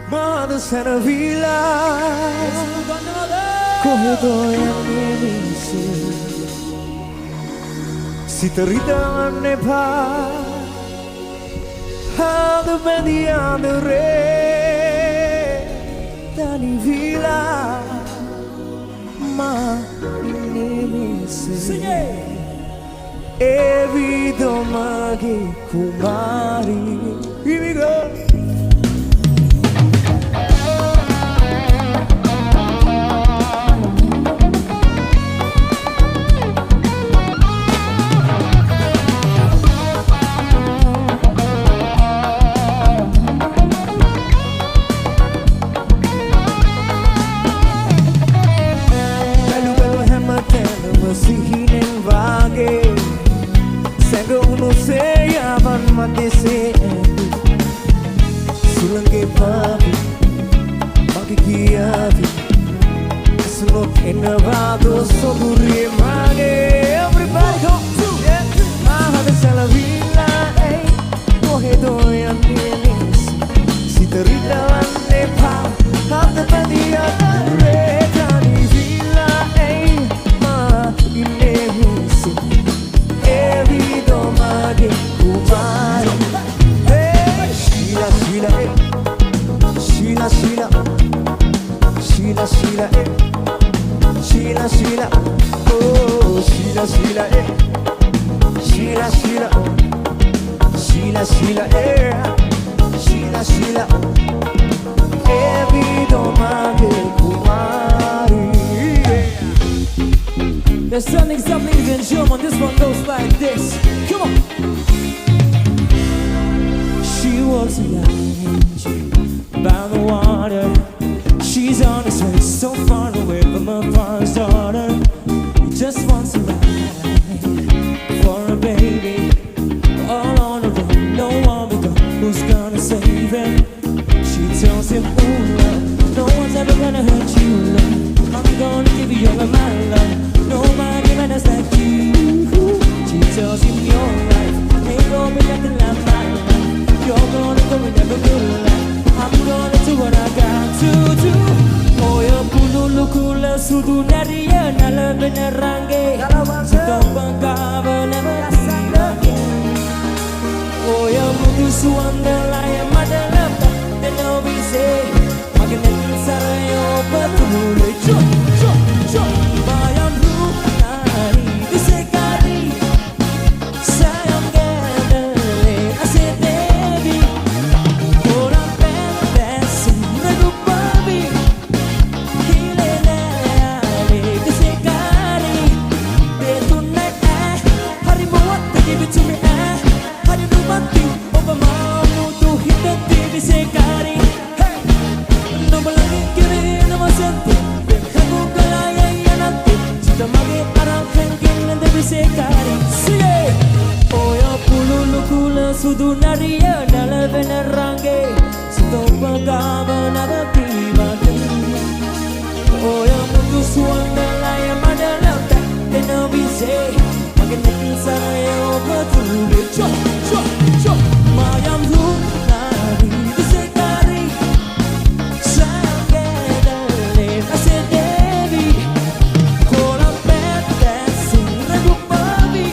Mother Sanavila Corredo Yanisi Sitarita Nepa How the Badia the Re Dani Villa Ma Nimisi Evi Domagi Kumari Here we go. Sulange papi, magikiavi, sono tenevado sopuri mage. Everybody go to Mahada Salavila, eh? Corredo Yanis, Sitarita Nepa, Hada Badia Retani Villa, eh? Ma Inesi, Evi Domage Kumari. Sheila, oh Sheila, Sheila, Evi Domage Kumari. There's something, ladies and gentlemen, this one goes like this. Come on. She walks along by the water. She's on his way, so far away from her father's daughter. He just wants a ride for a baby, all on her own, no one but God who's gonna save him. She tells him, ooh, love, no one's ever gonna hurt you, love. I'm gonna give you all of my love. Nobody matters like you. She tells him, your life ain't gonna be nothing like mine. You're gonna go and never good life. I'm gonna do what I got to do. Oh, you're pululu kula sudu nariya nala benerange. Tombangava never seen again. Oh, you're mudu suandala ya madalapa. Then I'll be say, maganetin sarayo patule. Chop. Bayam ruhanari disekari. Sayang gadale asete. Sudu nariya nala benerange, sitopa gava nada private. Oh, ya mutu suandala ya madalata, then I'll be say, maganetin sarayo patuli. Chop, mayam lunari disekari, sayang gadale asedevi, kolam pete sinagu pavi.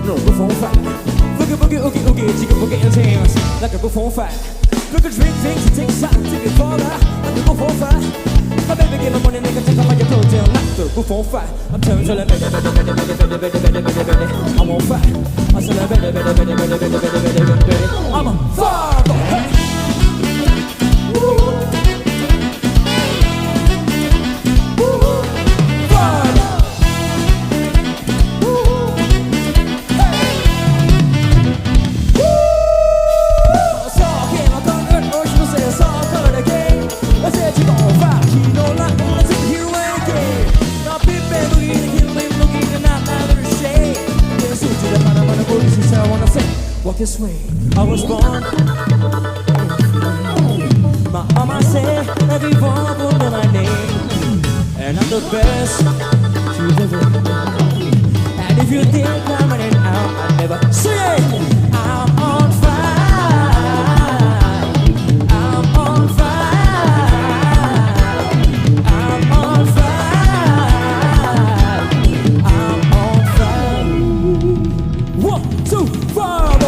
No, go for a fight. Boogie, chicken boogie and hands like a go for a fight. Look at drink things and take shots, take it for that. Like a go for a fight. My baby get my money, nigga, take off like a hotel. Not to go for a fight. I'm turning to the better. I'm on fire. I said better. I'm on fire. Hey. this way. I was born. My mama said everyone will know my name, and I'm the best you've ever known. And if you think I'm running out, I never see it. I'm on fire. I'm on fire. I'm on fire. I'm on fire. 1, 2, 5.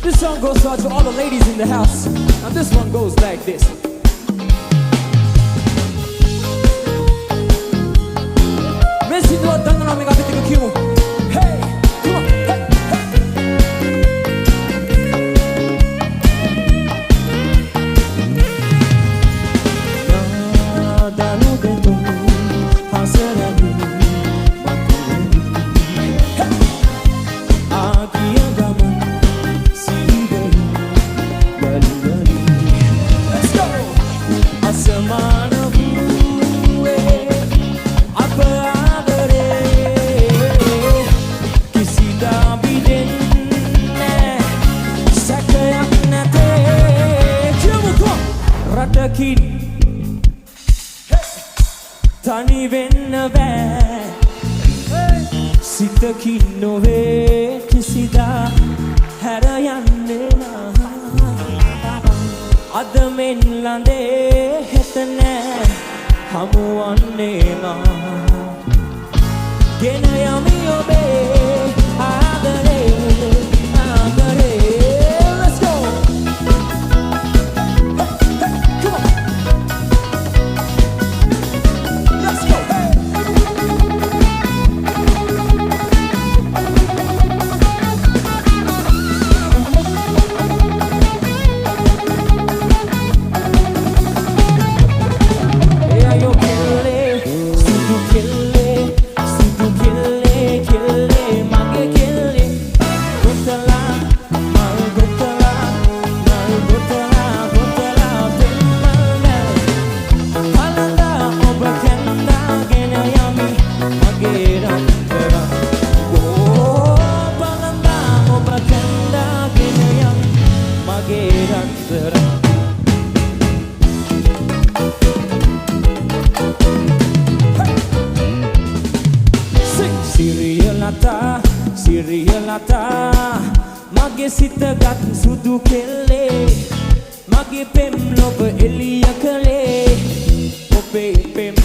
This song goes out to all the ladies in the house, and this one goes like this. Messi do tanto na mega bitte kimu. Hey, come on, hey, Tani venna bෑ සිතකින් නොවේ කිසිදා හැර යන්නේ අද මෙන් ළඳේ හෙත නෑ හමුවන්නේ මා ගෙන යමි ඔබේ ආදරේ ආදරේ. Let's go. Sirialata mage sitagat sudu kelle mage pem lob eliya kale ope pem